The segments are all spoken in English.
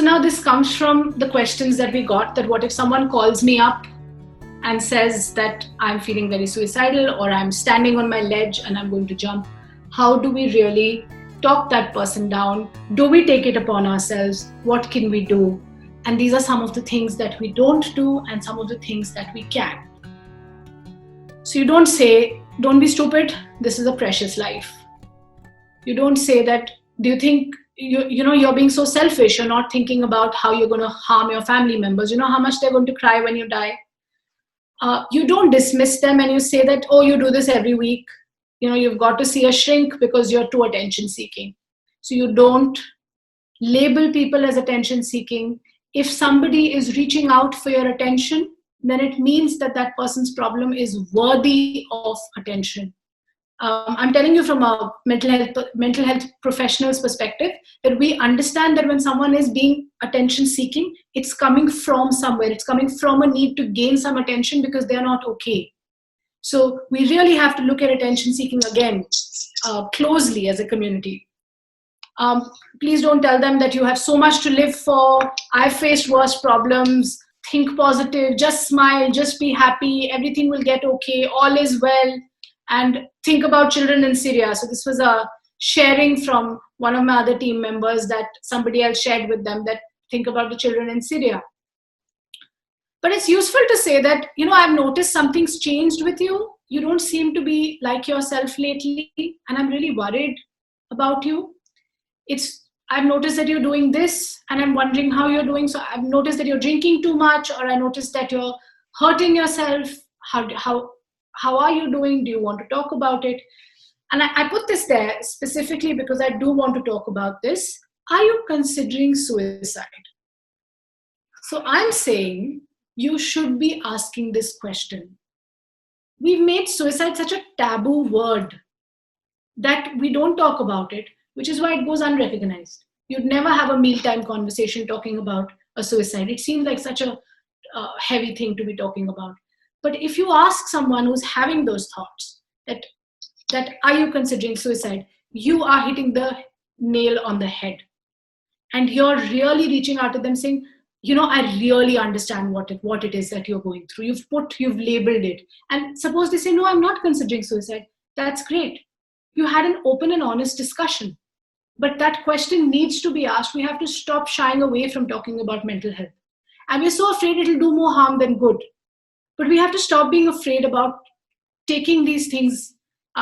now this comes from the questions that we got, that what if someone calls me up and says that I'm feeling very suicidal, or I'm standing on my ledge and I'm going to jump? How do we really talk that person down? Do we take it upon ourselves? What can we do? And these are some of the things that we don't do and some of the things that we can. So you don't say, don't be stupid, this is a precious life. You don't say that, do you think you're being so selfish, you're not thinking about how you're going to harm your family members, you know how much they're going to cry when you die. You don't dismiss them and you say that, oh, you do this every week, you've got to see a shrink because you're too attention seeking. So you don't label people as attention seeking. If somebody is reaching out for your attention, then it means that that person's problem is worthy of attention. I'm telling you from a mental health professional's perspective, that we understand that when someone is being attention seeking, it's coming from somewhere. It's coming from a need to gain some attention because they're not okay. So we really have to look at attention seeking again closely as a community. Please don't tell them that you have so much to live for. I've faced worse problems. Think positive, just smile, just be happy. Everything will get okay. All is well. And think about children in Syria. So this was a sharing from one of my other team members that somebody else shared with them, that think about the children in Syria. But it's useful to say that, I've noticed something's changed with you. You don't seem to be like yourself lately, and I'm really worried about you. I've noticed that you're doing this, and I'm wondering how you're doing. So I've noticed that you're drinking too much, or I noticed that you're hurting yourself. How are you doing? Do you want to talk about it? And I put this there specifically because I do want to talk about this. Are you considering suicide? So I'm saying you should be asking this question. We've made suicide such a taboo word that we don't talk about it, which is why it goes unrecognized. You'd never have a mealtime conversation talking about a suicide. It seems like such a heavy thing to be talking about. But if you ask someone who's having those thoughts that are you considering suicide, you are hitting the nail on the head. And you're really reaching out to them saying, I really understand what it is that you're going through. You've labeled it. And suppose they say, no, I'm not considering suicide. That's great. You had an open and honest discussion. But that question needs to be asked. We have to stop shying away from talking about mental health. And we're so afraid it'll do more harm than good. But we have to stop being afraid about taking these things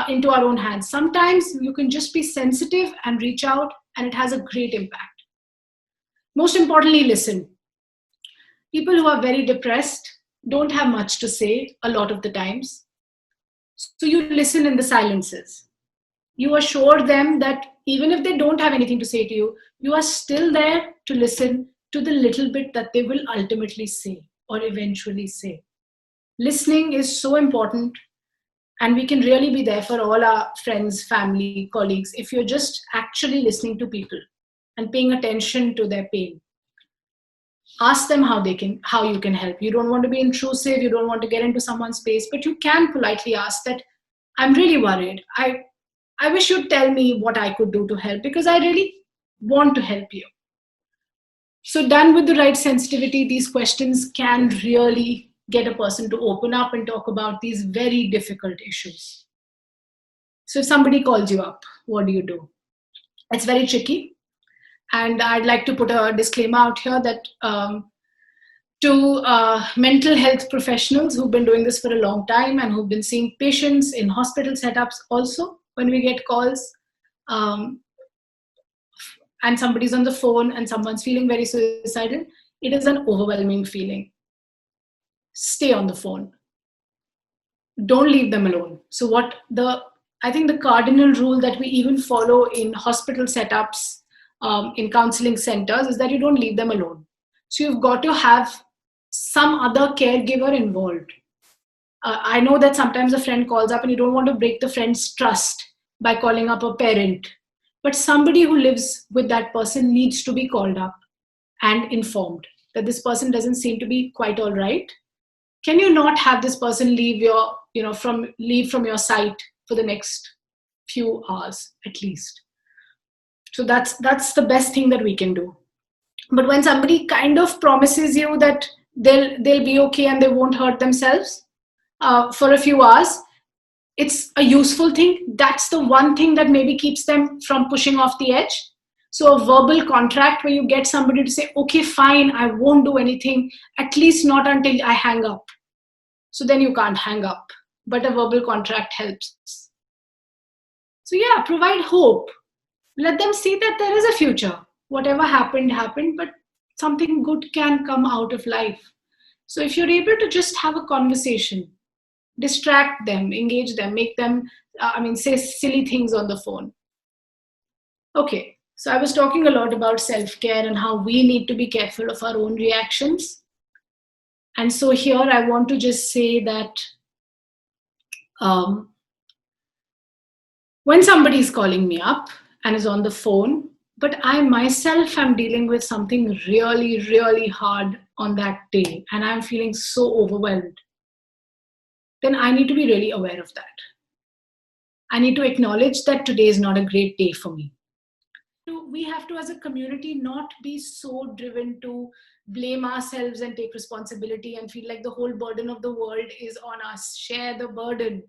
into our own hands. Sometimes you can just be sensitive and reach out, and it has a great impact. Most importantly, listen. People who are very depressed don't have much to say a lot of the times. So you listen in the silences. You assure them that even if they don't have anything to say to you, you are still there to listen to the little bit that they will ultimately say or eventually say. Listening is so important, and we can really be there for all our friends, family, colleagues, if you're just actually listening to people and paying attention to their pain. Ask them how you can help. You don't want to be intrusive, you don't want to get into someone's space, but you can politely ask that, I'm really worried. I wish you'd tell me what I could do to help, because I really want to help you. So done with the right sensitivity, these questions can really get a person to open up and talk about these very difficult issues. So if somebody calls you up, what do you do? It's very tricky. And I'd like to put a disclaimer out here that to mental health professionals who've been doing this for a long time and who've been seeing patients in hospital setups also, when we get calls and somebody's on the phone and someone's feeling very suicidal, it is an overwhelming feeling. Stay on the phone. Don't leave them alone. So I think the cardinal rule that we even follow in hospital setups, in counseling centers, is that you don't leave them alone. So you've got to have some other caregiver involved. I know that sometimes a friend calls up and you don't want to break the friend's trust by calling up a parent, but somebody who lives with that person needs to be called up and informed that this person doesn't seem to be quite all right. Can you not have this person leave from your sight for the next few hours at least? So that's the best thing that we can do. But when somebody kind of promises you that they'll be okay and they won't hurt themselves for a few hours, it's a useful thing. That's the one thing that maybe keeps them from pushing off the edge. So a verbal contract where you get somebody to say, okay, fine, I won't do anything, at least not until I hang up. So then you can't hang up, but a verbal contract helps. So yeah, provide hope. Let them see that there is a future. Whatever happened, happened, but something good can come out of life. So if you're able to just have a conversation, distract them, engage them, make them, say silly things on the phone. Okay, so I was talking a lot about self care and how we need to be careful of our own reactions. And so here I want to just say that um, when somebody is calling me up and is on the phone, but I myself am dealing with something really, really hard on that day, and I'm feeling so overwhelmed, then I need to be really aware of that. I need to acknowledge that today is not a great day for me. We have to, as a community, not be so driven to blame ourselves and take responsibility and feel like the whole burden of the world is on us. Share the burden.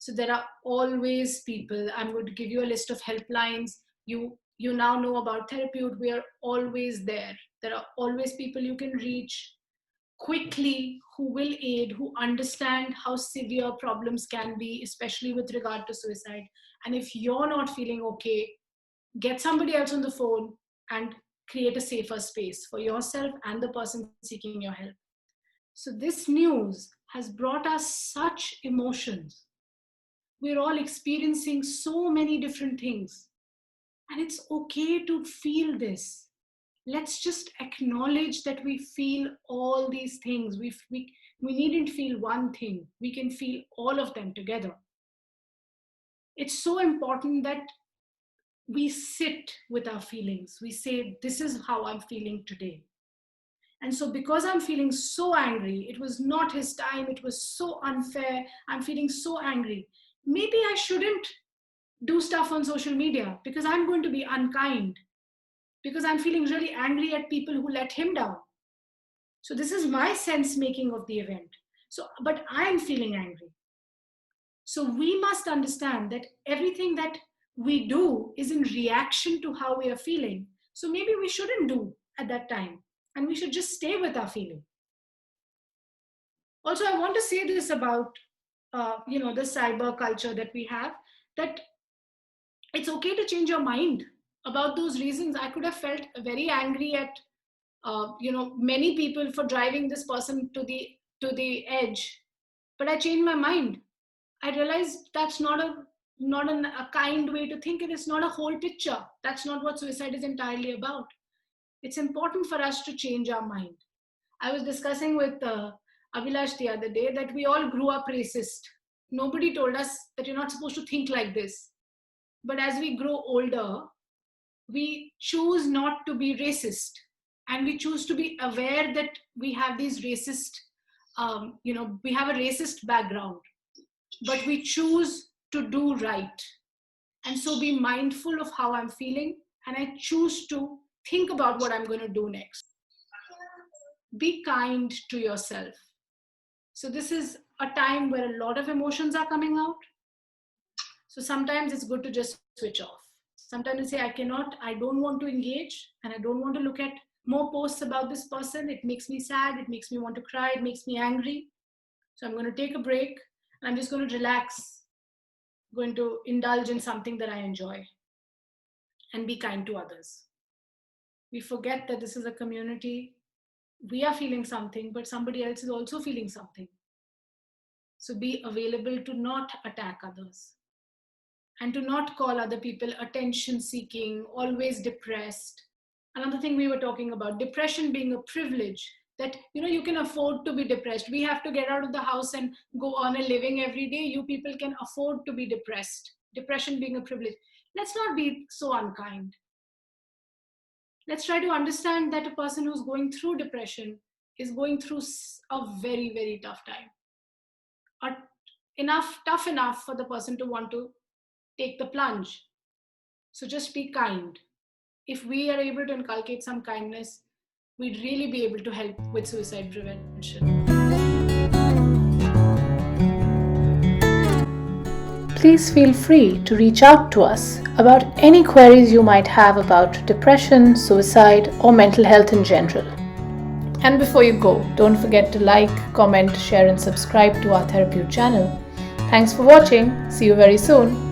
So there are always people. I'm going to give you a list of helplines. You now know about Therapeut. We are always there. There are always people you can reach quickly who will aid, who understand how severe problems can be, especially with regard to suicide. And if you're not feeling okay, get somebody else on the phone and create a safer space for yourself and the person seeking your help. So this news has brought us such emotions. We're all experiencing so many different things. And it's okay to feel this. Let's just acknowledge that we feel all these things. We needn't feel one thing. We can feel all of them together. It's so important that we sit with our feelings. We say, this is how I'm feeling today. And so, because I'm feeling so angry, it was not his time, it was so unfair, I'm feeling so angry. Maybe I shouldn't do stuff on social media because I'm going to be unkind, because I'm feeling really angry at people who let him down. So, this is my sense making of the event. So, but I'm feeling angry. So we must understand that everything that we do is in reaction to how we are feeling. So maybe we shouldn't do at that time, and we should just stay with our feeling. Also, I want to say this about the cyber culture that we have, that it's okay to change your mind about those reasons. I could have felt very angry at many people for driving this person to the edge, but I changed my mind. I realized that's not a kind way to think, and it's not a whole picture. That's not what suicide is entirely about. It's important for us to change our mind. I was discussing with Avilash the other day that we all grew up racist. Nobody told us that you're not supposed to think like this. But as we grow older, we choose not to be racist, and we choose to be aware that we have these racist, we have a racist background, but we choose to do right. And so be mindful of how I'm feeling, and I choose to think about what I'm going to do next. Be kind to yourself. So this is a time where a lot of emotions are coming out. So sometimes it's good to just switch off. Sometimes you say, I don't want to engage, and I don't want to look at more posts about this person. It makes me sad, it makes me want to cry, it makes me angry. So I'm going to take a break, and I'm just going to relax, going to indulge in something that I enjoy, and be kind to others. We forget that this is a community. We are feeling something, but somebody else is also feeling something. So be available to not attack others, and to not call other people attention seeking, always depressed. Another thing we were talking about, depression being a privilege, that you can afford to be depressed. We have to get out of the house and go on a living every day. You people can afford to be depressed. Depression being a privilege. Let's not be so unkind. Let's try to understand that a person who's going through depression is going through a very, very tough time. Or tough enough for the person to want to take the plunge. So just be kind. if we are able to inculcate some kindness, we'd really be able to help with suicide prevention. Please feel free to reach out to us about any queries you might have about depression, suicide, or mental health in general. And before you go, don't forget to like, comment, share, and subscribe to our Therapute channel. Thanks for watching. See you very soon.